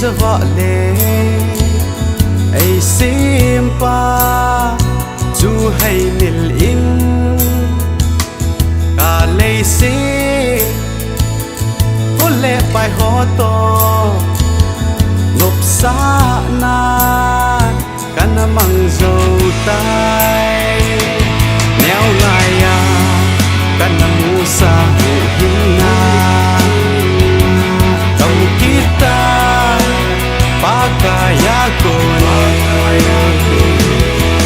จะว่าเลยไอ้ซิมปาจูให้นิลอินกาเลยสิก็เล่ไปหอโตงบสานากันมังโจตายแนวลายากันมูสาหูหินาต้องกิตาปากายาโกน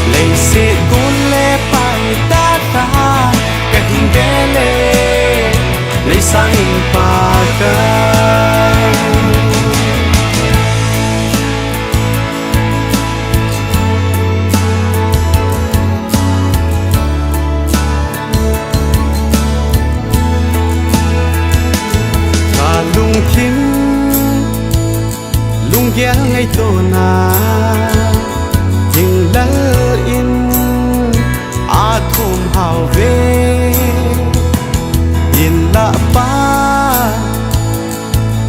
เลยสิกุลเลไปตาตากะหิงเดเลเลยสังปากาคิมลุงแย่ไงตัวนายิ่งเลิอินอาทุมหาวเวยินละป้า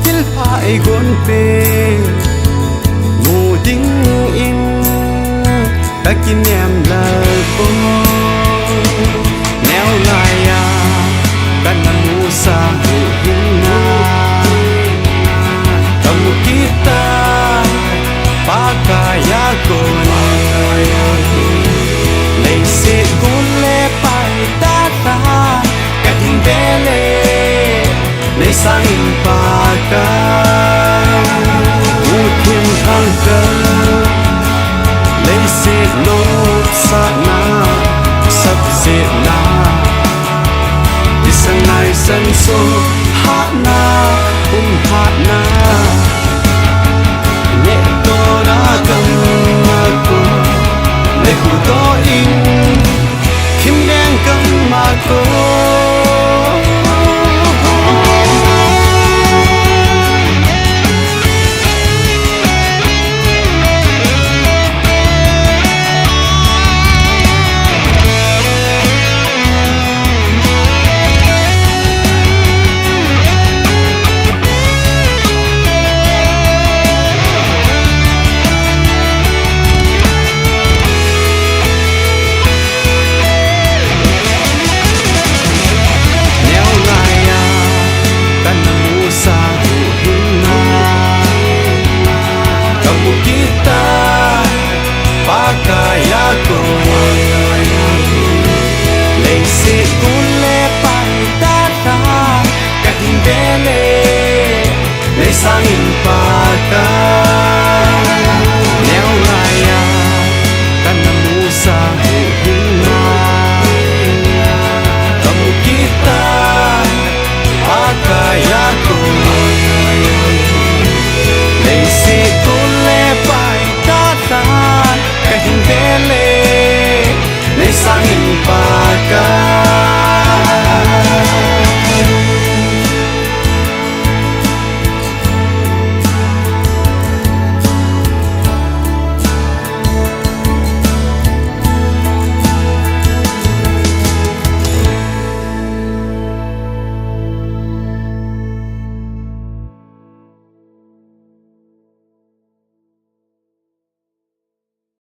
ทิลพาไอกุนเปงูดิ้งอินตะกินแยมละโบแนวลายากันนมูสาหูหินาkita pakaya kone leise kule pai tata kating bele leisang paka utim thangka leise no sana sabse na isangai sanso hana hana kaya ko leise kule pai tata kating bele leisang